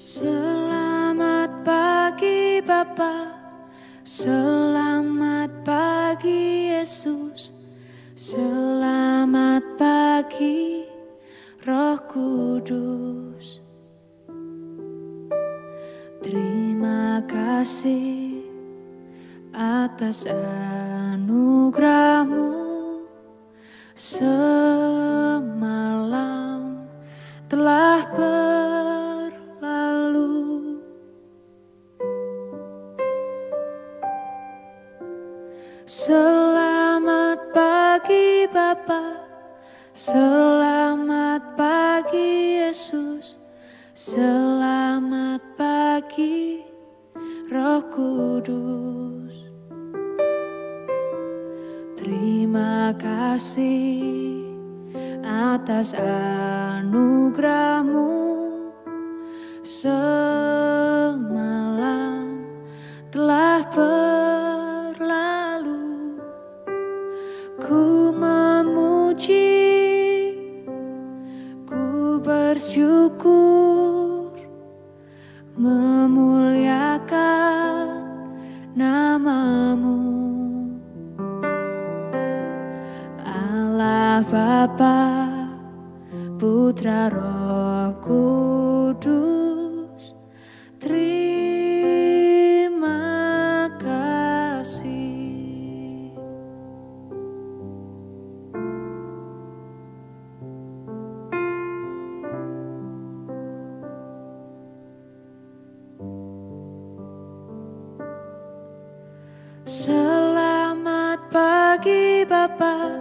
Selamat pagi Bapa, selamat pagi Yesus, selamat pagi Roh Kudus. Terima kasih atas anugerah-Mu semalam telah berlalu. Selamat pagi Bapa, selamat pagi Yesus, selamat pagi Roh Kudus. Terima kasih atas anugerah-Mu semalam telah berlalu. Ku memuji, ku bersyukur, memuliakan nama-Mu, Allah Bapa, Putra Roh Kudus. Terima kasih. Selamat pagi Bapa,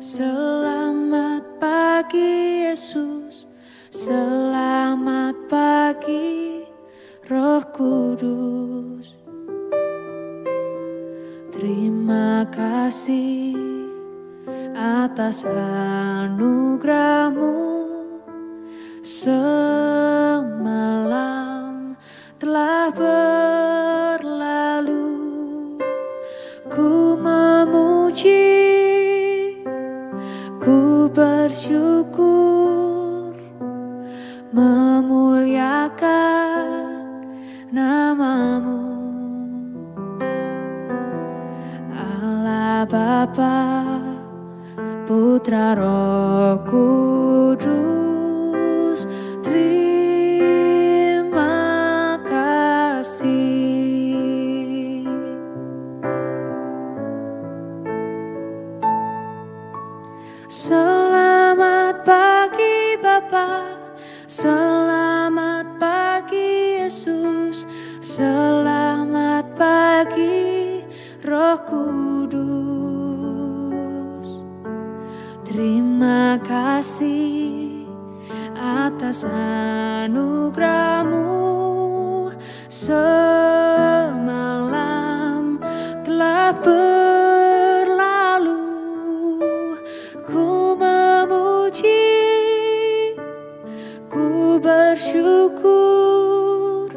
selamat pagi Yesus, selamat pagi Roh Kudus. Terima kasih atas anugerah-Mu semalam telah berlalu. Ku memuji, ku bersyukur, memuliakan nama-Mu, Allah Bapa, Putra Roh Kudus. Terima kasih. Selamat pagi Bapa, selamat pagi Yesus, selamat pagi Roh Kudus. Terima kasih atas anugerah-Mu semalam telah berlalu. Ku memuji, ku bersyukur,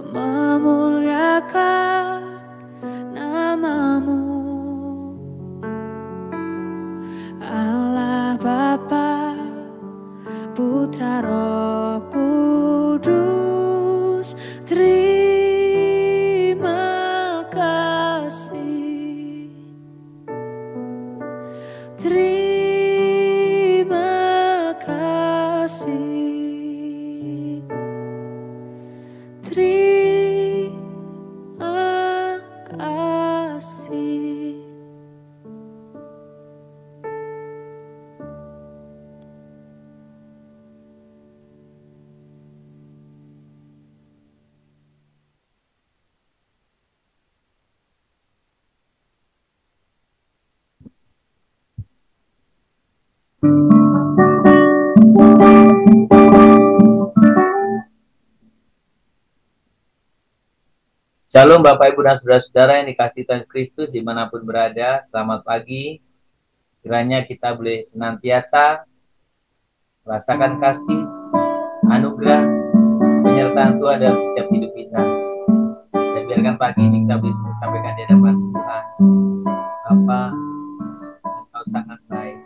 memuliakan nama-Mu, Allah Bapa, Putra Roh Kudus. Terima kasih. Terima kasih. Terima kasih. Shalom Bapak Ibu dan Saudara-saudara yang dikasihi Tuhan Kristus dimanapun berada, selamat pagi. Kiranya kita boleh senantiasa merasakan kasih, anugerah, penyertaan Tuhan dalam setiap hidup kita. Dan biarkan pagi ini kita boleh sampaikan di hadapan Tuhan, Bapa, Engkau sangat baik.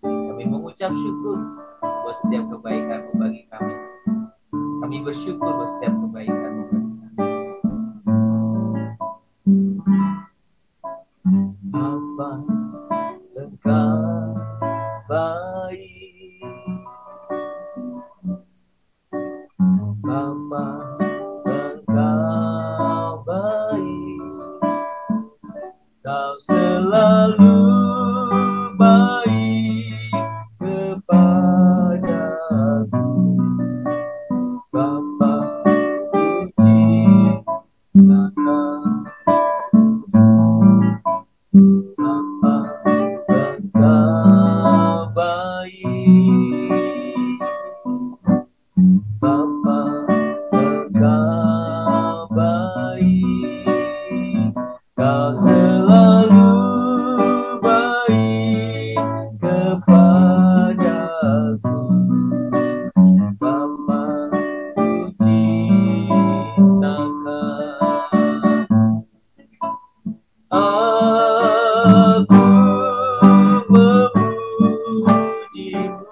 Kami mengucap syukur buat setiap kebaikan-Mu bagi kami. Kami bersyukur buat setiap kebaikan-Mu. Apa Engkau baik, Bapa, Engkau baik, Kau selalu baik kepadaku. Bapa, puji Engkau. Bapa, Engkau baik, Bapa, Engkau baik, Kau selalu baik kepadaku. Bapa, puji Engkau. Aku memuji-Mu,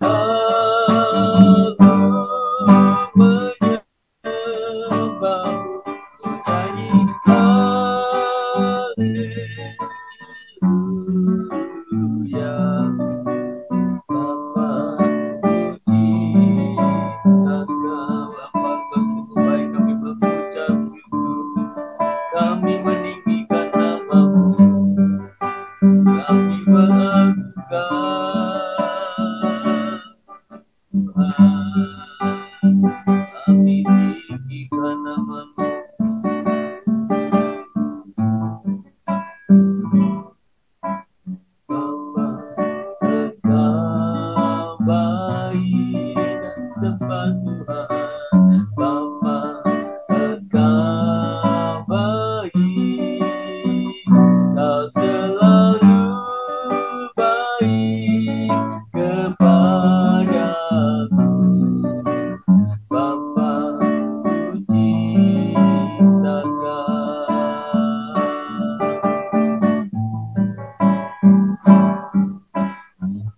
aku menyembah-Mu, nyanyi haleluya. Bapa, puji Engkau. Bapa, Engkau sungguh baik, kami mengucap syukur. Kami meninggikan nama-Mu, kami mengagungkan Tuhan, kami meninggikan nama-Mu. Bapa, Engkau baik dan sembah Tuhan. Bapa, Engkau baik, Kau selalu baik kepadaku. Bapa, puji Engkau.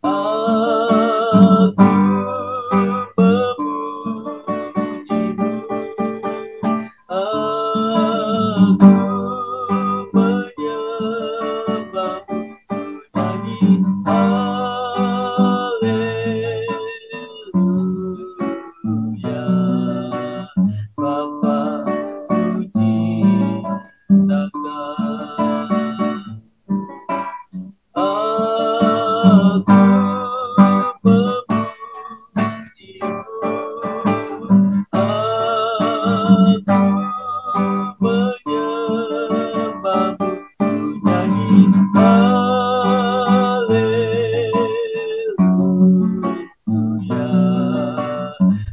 Aku memuji-Mu, aku menyembah-Mu, nyanyi haleluya. Bapa, puji Engkau. Aku memuji-Mu, aku menyembah-Mu, nyanyi haleluya.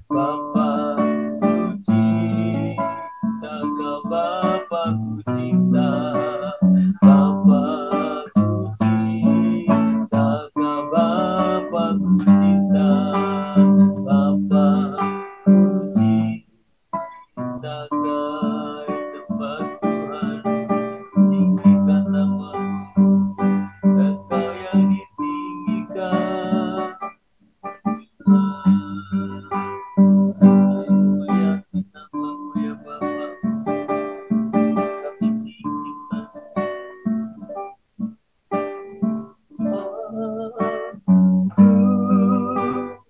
Bapa, puji Engkau. Bapa, ku cinta. Bapa, puji Engkau. Bapa, ku cinta. Bapa, puji Engkau. Sembah Tuhan, tinggikan nama-Mu, Engkau yang ditinggikan. Haleluya, nama-Mu ya Bapa, kami tinggikan. Aku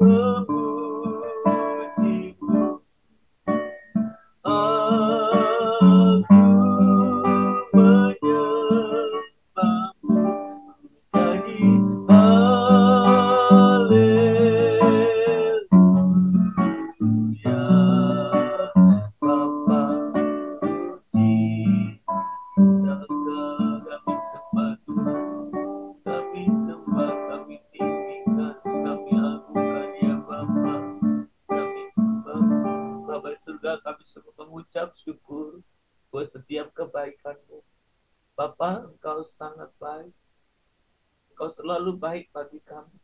memuji-Mu, aku menyembah-Mu, nyanyi haleluya. Bapa, puji Engkau. Kami sembah Tuhan, kami sembah, kami tinggikan, kami agungkan ya Bapa. Kami sembah Bapa di surga, kami sungguh mengucap syukur buat setiap kebaikan-Mu. Bapa, Engkau sangat baik, Engkau selalu baik bagi kami.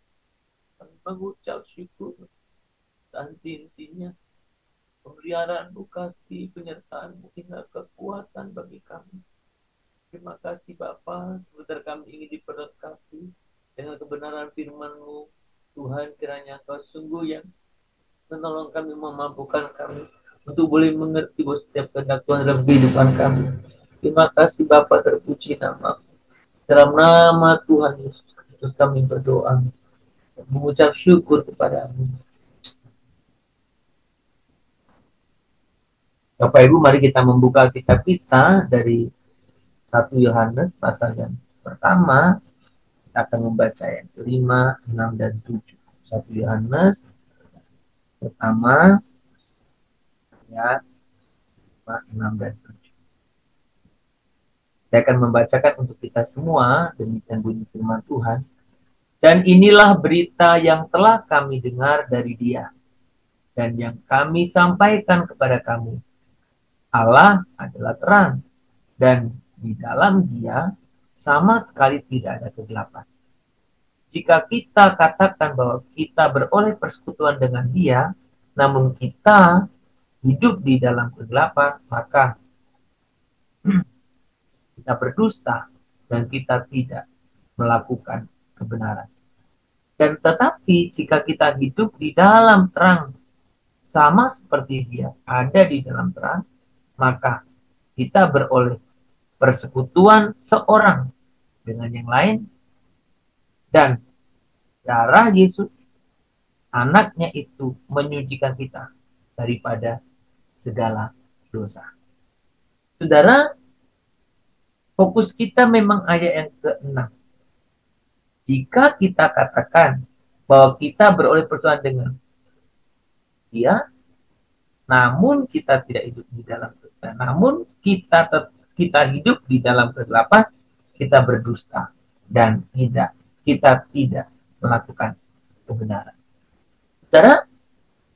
Kami mengucap syukur, dan intinya pemeliharaan-Mu, kasih penyertaan-Mu hingga kekuatan bagi kami. Terima kasih Bapa, sebentar kami ingin diperlengkapi dengan kebenaran firman-Mu. Tuhan, kiranya Engkau sungguh yang menolong kami, memampukan kami untuk boleh mengerti bahwa setiap kehendak Tuhan dalam kehidupan kami. Terima kasih Bapa, terpuji nama. Dalam nama Tuhan Yesus Kristus kami berdoa, mengucap syukur kepadamu. Bapak Ibu, mari kita membuka kitab kita dari 1 Yohanes pasal yang pertama. Kita akan membaca ayat 5, 6, dan 7. 1 Yohanes pertama ayat 5, 6, dan 7. Saya akan membacakan untuk kita semua, demikian bunyi firman Tuhan. Dan inilah berita yang telah kami dengar dari Dia, dan yang kami sampaikan kepada kamu. Allah adalah terang, dan di dalam Dia sama sekali tidak ada kegelapan. Jika kita katakan bahwa kita beroleh persekutuan dengan Dia, namun kita hidup di dalam kegelapan, maka kita berdusta dan kita tidak melakukan kebenaran. Dan tetapi jika kita hidup di dalam terang, sama seperti Dia ada di dalam terang, maka kita beroleh persekutuan seorang dengan yang lain, dan darah Yesus, anaknya itu, menyucikan kita daripada segala dosa. Saudara, fokus kita memang ayat yang ke-6. Jika kita katakan bahwa kita beroleh persekutuan dengan Dia, namun kita tidak hidup di dalam kegelapan, namun kita hidup di dalam kegelapan, kita berdusta dan kita tidak melakukan kebenaran. Saudara,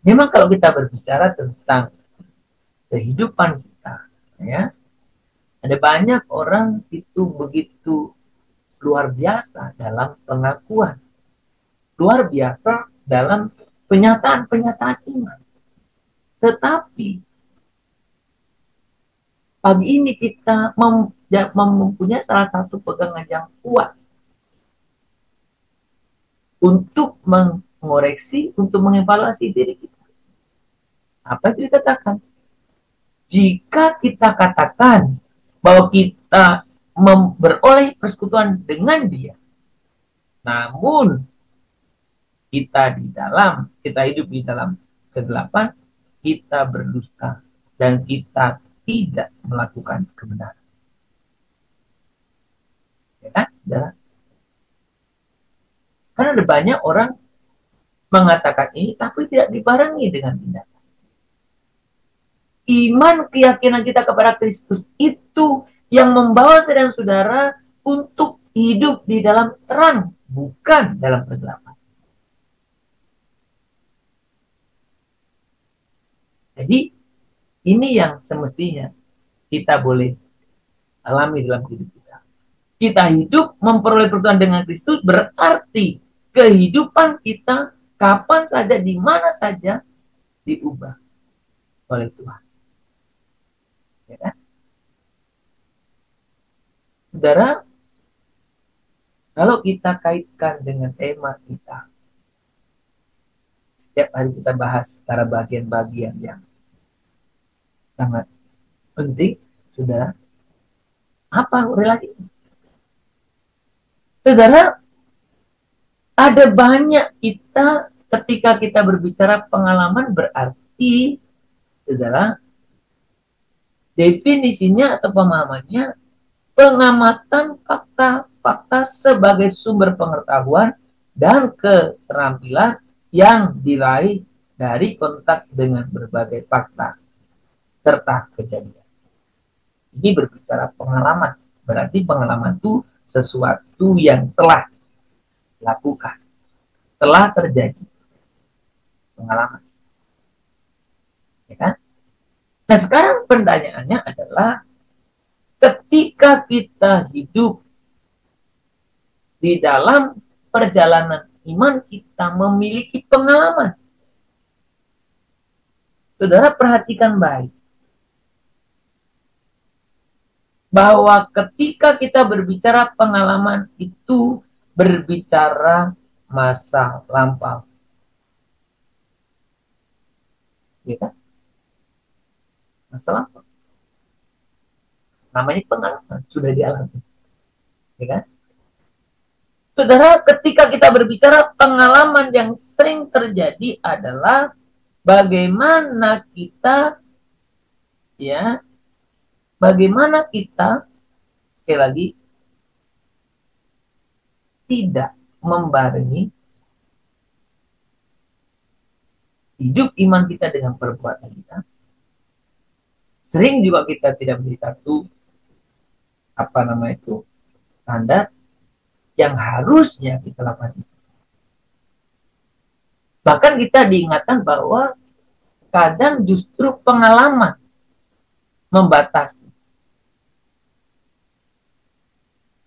memang kalau kita berbicara tentang kehidupan kita, ya, ada banyak orang itu begitu luar biasa dalam pengakuan, luar biasa dalam penyataan-penyataan iman. Tetapi pagi ini kita mempunyai salah satu pegangan yang kuat untuk mengoreksi, untuk mengevaluasi diri kita. Apa itu dikatakan? Jika kita katakan bahwa kita beroleh persekutuan dengan Dia, namun kita hidup di dalam kegelapan, kita berdusta dan kita tidak melakukan kebenaran. Ya kan, saudara? Karena ada banyak orang mengatakan ini, tapi tidak dibarengi dengan tindakan. Iman, keyakinan kita kepada Kristus itu yang membawa saudara-saudara untuk hidup di dalam terang, bukan dalam kegelapan. Jadi, ini yang semestinya kita boleh alami dalam hidup kita. Kita hidup memperoleh persekutuan dengan Kristus, berarti kehidupan kita kapan saja, di mana saja diubah oleh Tuhan. Ya kan? Saudara, kalau kita kaitkan dengan tema kita, setiap hari kita bahas secara bagian-bagian yang sangat penting, saudara. Apa relasinya? Saudara, ada banyak kita ketika kita berbicara pengalaman, berarti, saudara, definisinya atau pemahamannya pengamatan fakta-fakta sebagai sumber pengetahuan dan keterampilan yang diraih dari kontak dengan berbagai fakta serta kejadian. Ini berbicara pengalaman, berarti pengalaman itu sesuatu yang telah dilakukan, telah terjadi. Pengalaman. Ya kan? Nah, sekarang pertanyaannya adalah, ketika kita hidup di dalam perjalanan iman, kita memiliki pengalaman. Saudara, perhatikan baik bahwa ketika kita berbicara pengalaman itu berbicara masa lampau. Ya kan? Masalah namanya pengalaman sudah dialami. Ya kan? Saudara, ketika kita berbicara pengalaman yang sering terjadi adalah bagaimana kita, ya, bagaimana kita sekali lagi tidak membarengi hidup iman kita dengan perbuatan kita. Sering juga kita tidak menjadi satu standar yang harusnya kita lakukan. Bahkan kita diingatkan bahwa kadang justru pengalaman membatasi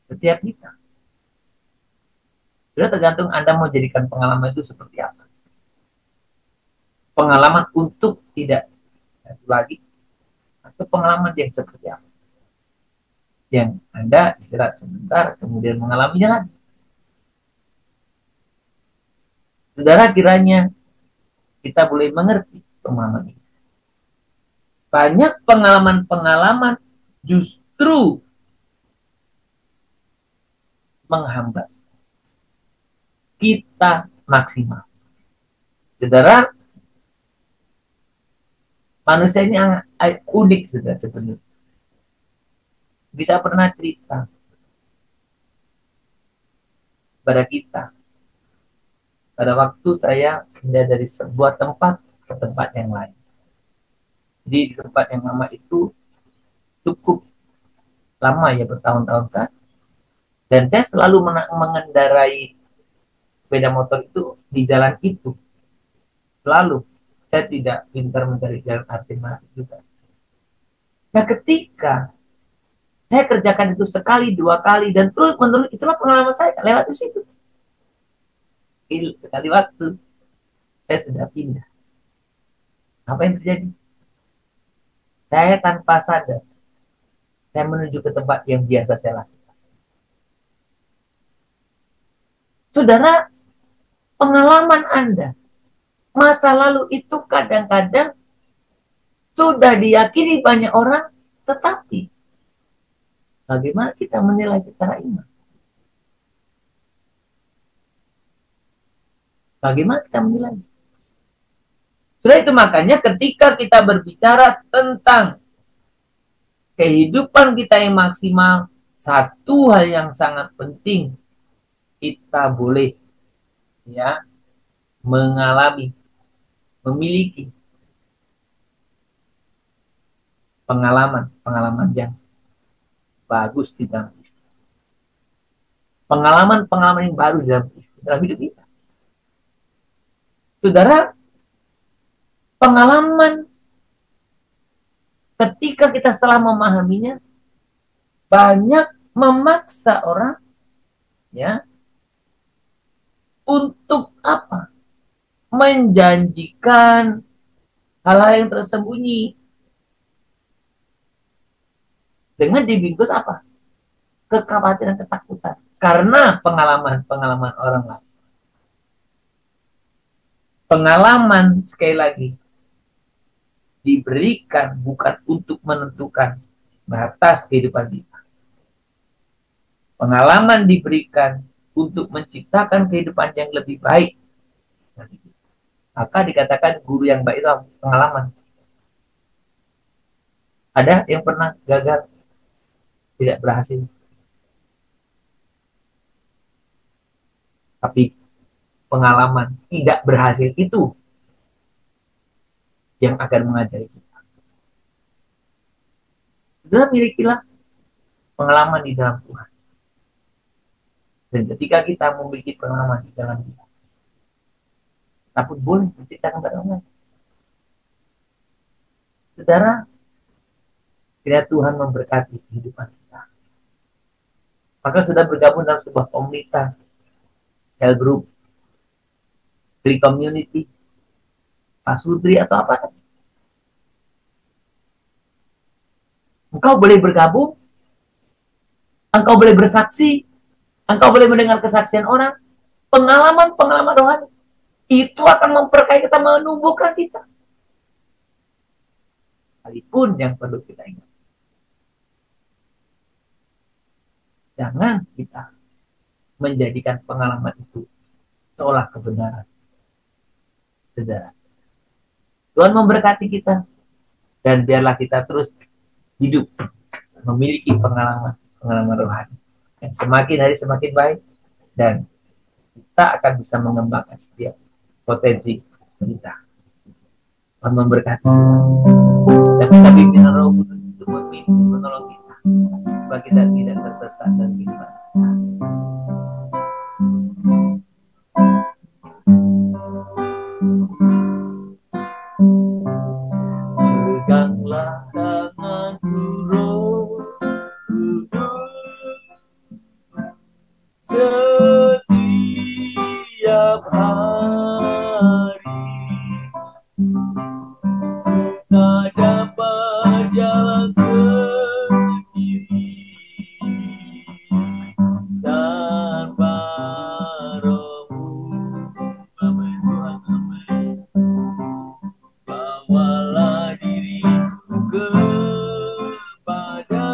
setiap kita. Sudah tergantung Anda mau jadikan pengalaman itu seperti apa. Pengalaman untuk tidak lagi, atau pengalaman yang seperti apa. Yang Anda istirahat sebentar, kemudian mengalaminya lagi. Saudara, kiranya kita boleh mengerti pengalaman ini. Banyak pengalaman-pengalaman justru menghambat kita maksimal. Saudara, manusia ini unik sebenarnya. Bisa pernah cerita pada kita pada waktu saya pindah dari sebuah tempat ke tempat yang lain. Jadi di tempat yang lama itu cukup lama ya, bertahun-tahun kan. Dan saya selalu mengendarai sepeda motor itu di jalan itu. Selalu. Saya tidak pintar mencari jalan alternatif juga. Nah, ketika saya kerjakan itu sekali, dua kali, dan terus menerus, itulah pengalaman saya lewat di situ. Sekali waktu, saya sudah pindah. Apa yang terjadi? Saya tanpa sadar, saya menuju ke tempat yang biasa saya lakukan. Saudara, pengalaman Anda, masa lalu itu kadang-kadang sudah diyakini banyak orang, tetapi bagaimana kita menilai secara iman? Bagaimana kita menilai? Sudah itu makanya ketika kita berbicara tentang kehidupan kita yang maksimal, satu hal yang sangat penting, kita boleh ya mengalami, memiliki pengalaman yang bagus di dalam Kristus. Pengalaman yang baru di dalam hidup kita. Saudara, pengalaman ketika kita salah memahaminya, banyak memaksa orang ya untuk apa? Menjanjikan hal-hal yang tersembunyi dengan dibungkus apa? Kekhawatiran, ketakutan karena pengalaman orang lain. Pengalaman sekali lagi diberikan bukan untuk menentukan batas kehidupan kita. Pengalaman diberikan untuk menciptakan kehidupan yang lebih baik. Maka dikatakan guru yang baik itu pengalaman. Ada yang pernah gagal, tidak berhasil. Tapi pengalaman tidak berhasil itu yang akan mengajari kita. Saudara, milikilah pengalaman di dalam Tuhan. Dan ketika kita memiliki pengalaman di dalam Dia, kita pun boleh menceritakan kepada orang lain. Saudara, kiranya Tuhan memberkati kehidupan kita. Maka sudah bergabung dalam sebuah komunitas, cell group, free community, pasutri atau apa saja. Engkau boleh bergabung, engkau boleh bersaksi, engkau boleh mendengar kesaksian orang, pengalaman rohani. Itu akan memperkaya kita, menumbuhkan kita. sekalipun yang perlu kita ingat. Jangan kita menjadikan pengalaman itu seolah kebenaran. Saudara, Tuhan memberkati kita, dan biarlah kita terus hidup memiliki pengalaman rohani yang semakin hari semakin baik, dan kita akan bisa mengembangkan setiap potensi kita. Tuhan memberkati. Dan kita pimpin Roh Kudus itu menolong kita supaya kita tidak tersesat dan kehidupan. Peganglah tanganku, Roh Kudus, setiap hari. Tak dapat jalan sendiri tanpa Roh-Mu. Amin Tuhan, amin. Bawalah diriku kepada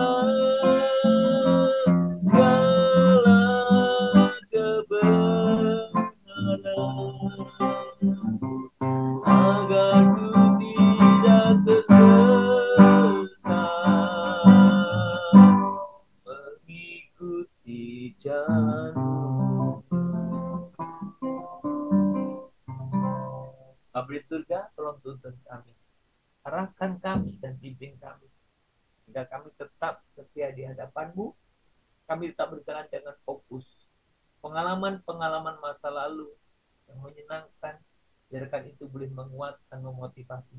segala kebenaran, agar ku tidak tersesat mengikuti jalan-Mu. Bapa di surga, tolong tuntun kami, arahkan kami dan bimbing kami, sehingga kami tetap setia di hadapan-Mu. Kami tetap berjalan dengan fokus. Pengalaman-pengalaman masa lalu yang menyenangkan, biarkan itu boleh menguatkan, memotivasi.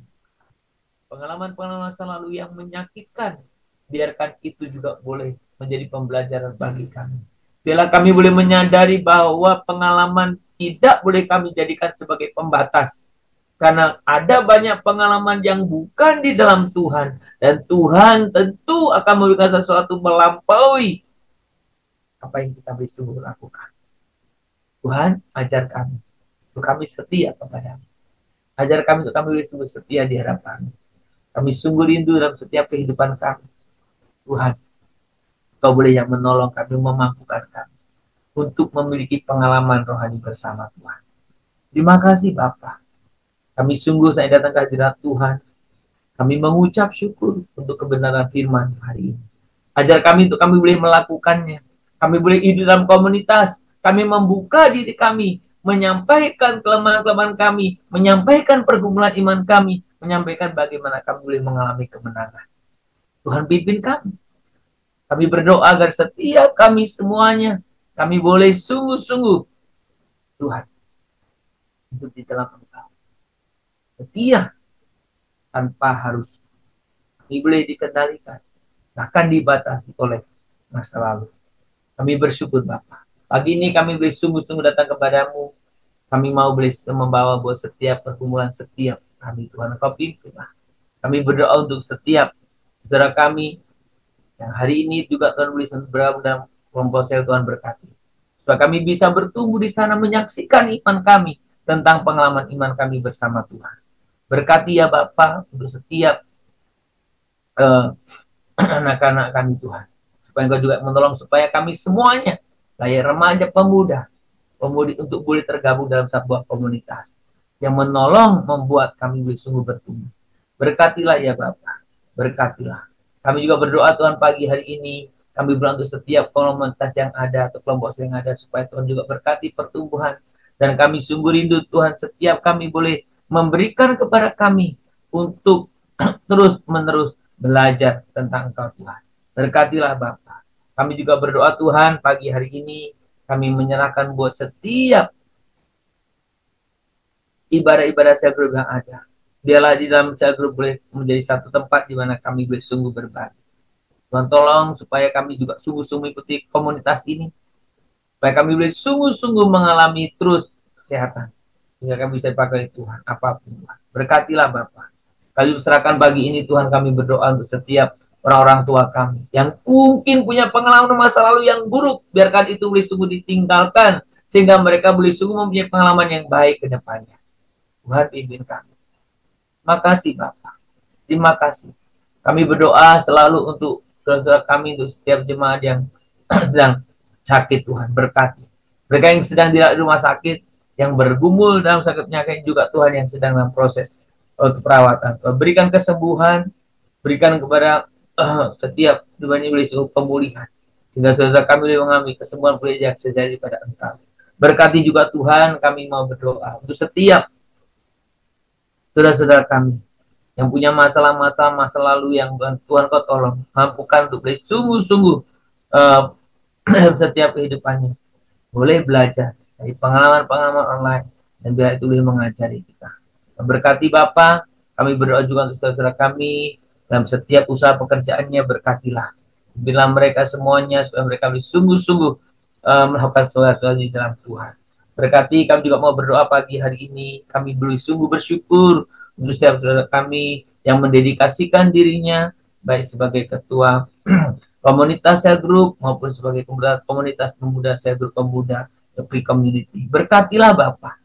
Pengalaman-pengalaman masa lalu yang menyakitkan, biarkan itu juga boleh menjadi pembelajaran bagi kami. Biarlah kami boleh menyadari bahwa pengalaman tidak boleh kami jadikan sebagai pembatas. Karena ada banyak pengalaman yang bukan di dalam Tuhan. Dan Tuhan tentu akan memberikan sesuatu melampaui apa yang kita bisa lakukan. Tuhan, ajar kami untuk kami setia kepada-Mu. Ajar kami untuk kami boleh sungguh setia di hadapan-Mu. Kami sungguh rindu dalam setiap kehidupan kami. Tuhan, Kau boleh yang menolong kami, memampukan kami untuk memiliki pengalaman rohani bersama Tuhan. Terima kasih Bapa. Kami sungguh saya datang ke hadirat Tuhan. Kami mengucap syukur untuk kebenaran firman hari ini. Ajar kami untuk kami boleh melakukannya. Kami boleh hidup dalam komunitas. Kami membuka diri kami, menyampaikan kelemahan-kelemahan kami, menyampaikan pergumulan iman kami, menyampaikan bagaimana kami boleh mengalami kemenangan. Tuhan pimpin kami. Kami berdoa agar setiap kami semuanya, kami boleh sungguh-sungguh, Tuhan, hidup di dalam Engkau. Setia tanpa harus. Kami boleh dikendalikan, bahkan dibatasi oleh masa lalu. Kami bersyukur Bapa. Pagi ini kami boleh sungguh-sungguh datang kepada-Mu. Kami mau boleh membawa buat setiap pergumulan setiap kami, Tuhan. Engkau pimpinlah. Kami berdoa untuk setiap saudara kami yang hari ini juga Tuhan boleh bergabung dalam kelompok sel, Tuhan berkati. Supaya kami bisa bertumbuh di sana, menyaksikan iman kami tentang pengalaman iman kami bersama Tuhan. Berkati ya Bapa untuk setiap anak-anak kami Tuhan. Supaya Engkau juga menolong supaya kami semuanya, baik remaja, pemuda, pemudi untuk boleh tergabung dalam sebuah komunitas yang menolong membuat kami boleh sungguh bertumbuh. Berkatilah ya Bapa, berkatilah. Kami juga berdoa Tuhan pagi hari ini, kami berdoa untuk setiap komunitas yang ada atau kelompok yang ada, supaya Tuhan juga berkati pertumbuhan. Dan kami sungguh rindu Tuhan, setiap kami boleh memberikan kepada kami untuk terus-menerus belajar tentang Engkau Tuhan. Berkatilah Bapa. Kami juga berdoa Tuhan pagi hari ini, kami menyerahkan buat setiap ibadah-ibadah sel group yang ada. Biarlah di dalam sel group boleh menjadi satu tempat di mana kami boleh sungguh berbagi. Tuhan tolong supaya kami juga sungguh-sungguh ikuti komunitas ini. Supaya kami boleh sungguh-sungguh mengalami terus kesehatan. Sehingga kami bisa dipakai Tuhan apapun. Berkatilah Bapa. Kami serahkan pagi ini Tuhan, kami berdoa untuk setiap orang-orang tua kami yang mungkin punya pengalaman masa lalu yang buruk. Biarkan itu boleh sungguh ditinggalkan. Sehingga mereka boleh sungguh mempunyai pengalaman yang baik ke depannya. Tuhan pimpin kami. Terima kasih Bapa. Terima kasih. Kami berdoa selalu untuk saudara kami, untuk setiap jemaat yang sedang sakit, Tuhan berkati. Mereka yang sedang di rumah sakit, yang bergumul dalam sakit penyakit, juga Tuhan yang sedang dalam proses perawatan. Tuhan, berikan kesembuhan, berikan kepada setiap Tuhan iblis pemulihan, sehingga saudara kami boleh mengalami kesembuhan boleh yang sejati pada Engkau. Berkati juga Tuhan, kami mau berdoa untuk setiap saudara-saudara kami yang punya masalah-masalah masa lalu, yang Tuhan Kau tolong, mampukan untuk boleh sungguh-sungguh setiap kehidupannya boleh belajar dari pengalaman-pengalaman online, dan biar itu boleh mengajari kita. Berkati Bapa, kami berdoa juga untuk saudara kami dalam setiap usaha pekerjaannya, berkatilah. Bila mereka semuanya, supaya mereka boleh sungguh-sungguh melakukan sesuatu di dalam Tuhan. Berkati, kami juga mau berdoa pagi hari ini, kami boleh sungguh bersyukur untuk setiap saudara kami yang mendedikasikan dirinya, baik sebagai ketua komunitas cell group maupun sebagai komunitas pemuda cell group pemuda Free Community. Berkatilah Bapak,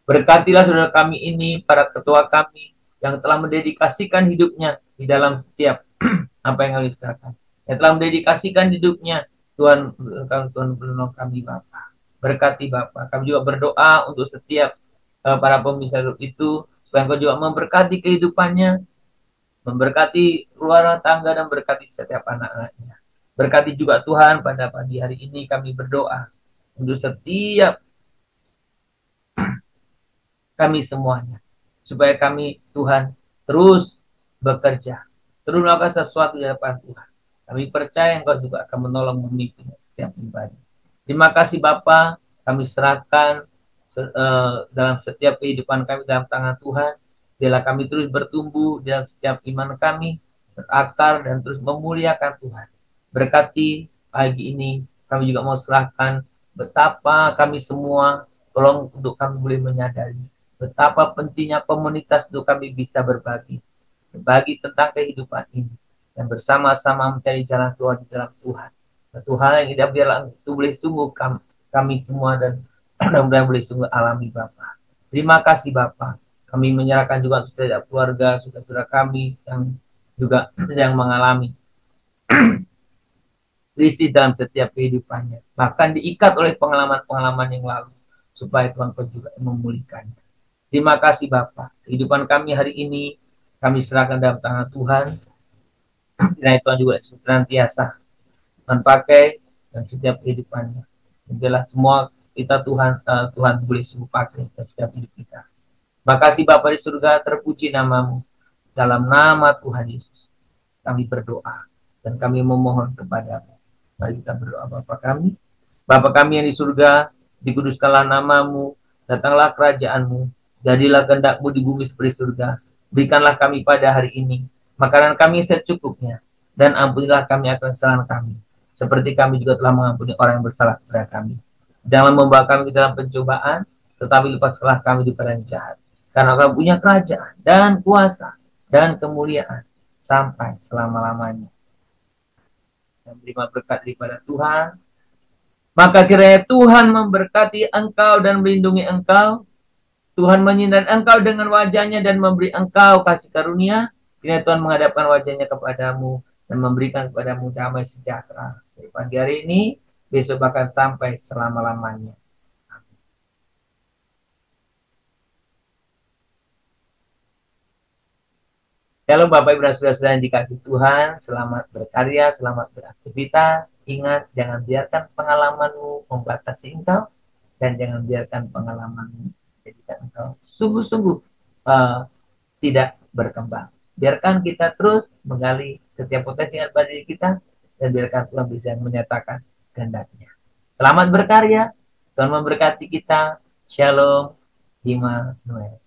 berkatilah saudara kami ini, para ketua kami yang telah mendedikasikan hidupnya di dalam setiap apa yang kami katakan, yang telah mendedikasikan hidupnya. Tuhan menolong kami Bapak. Berkati Bapak. Kami juga berdoa untuk setiap para pemirsa itu, supaya Engkau juga memberkati kehidupannya, memberkati keluarga tangga, dan berkati setiap anak-anaknya. Berkati juga Tuhan, pada pagi hari ini kami berdoa untuk setiap kami semuanya, supaya kami Tuhan terus bekerja, terus melakukan sesuatu di hadapan Tuhan. Kami percaya Engkau juga akan menolong memimpin setiap pribadi. Terima kasih Bapa, kami serahkan dalam setiap kehidupan kami dalam tangan Tuhan. Biarlah kami terus bertumbuh dalam setiap iman kami, berakar dan terus memuliakan Tuhan. Berkati pagi ini, kami juga mau serahkan betapa kami semua, tolong untuk kami boleh menyadari betapa pentingnya komunitas untuk kami bisa berbagi tentang kehidupan ini, dan bersama-sama mencari jalan keluar di dalam Tuhan. Tuhan yang tidak biarlah itu boleh sungguh kami semua, dan mudah-mudahan boleh sungguh alami Bapa. Terima kasih Bapa. Kami menyerahkan juga untuk setiap keluarga, saudara kami yang juga sedang mengalami krisis dalam setiap kehidupannya, bahkan diikat oleh pengalaman-pengalaman yang lalu, supaya Tuhan juga memulihkannya. Terima kasih Bapa. Kehidupan kami hari ini kami serahkan dalam tangan Tuhan. Dan Tuhan juga senantiasa Tuhan pakai dan setiap kehidupannya. Adalah semua kita Tuhan boleh sungguh pakai dalam setiap hidup kita. Terima kasih Bapa di surga, terpuji namamu. Dalam nama Tuhan Yesus kami berdoa dan kami memohon kepadamu. Mari kita berdoa. Bapa kami yang di surga, dikuduskanlah namamu, datanglah kerajaanmu, jadilah kehendakmu di bumi seperti surga. Berikanlah kami pada hari ini makanan kami secukupnya, dan ampunilah kami akan kesalahan kami, seperti kami juga telah mengampuni orang yang bersalah kepada kami. Jangan membawa kami ke dalam pencobaan, tetapi lepaskanlah kami dari yang jahat. Karena Kau punya kerajaan dan kuasa dan kemuliaan sampai selama-lamanya. Dan terima berkat daripada Tuhan. Maka kiranya Tuhan memberkati engkau dan melindungi engkau. Tuhan menyinari engkau dengan wajahnya dan memberi engkau kasih karunia. Kiranya Tuhan menghadapkan wajahnya kepadamu dan memberikan kepadamu damai sejahtera. Dari pagi hari ini, besok bahkan sampai selama-lamanya. Shalom Bapak Ibu dan Saudara-saudara yang dikasih Tuhan, selamat berkarya, selamat beraktivitas. Ingat, jangan biarkan pengalamanmu membatasi engkau, dan jangan biarkan pengalamanmu menjadikan engkau sungguh-sungguh tidak berkembang. Biarkan kita terus menggali setiap potensi yang ada pada diri kita, dan biarkan Tuhan bisa menyatakan kehendaknya. Selamat berkarya, Tuhan memberkati kita. Shalom, Immanuel.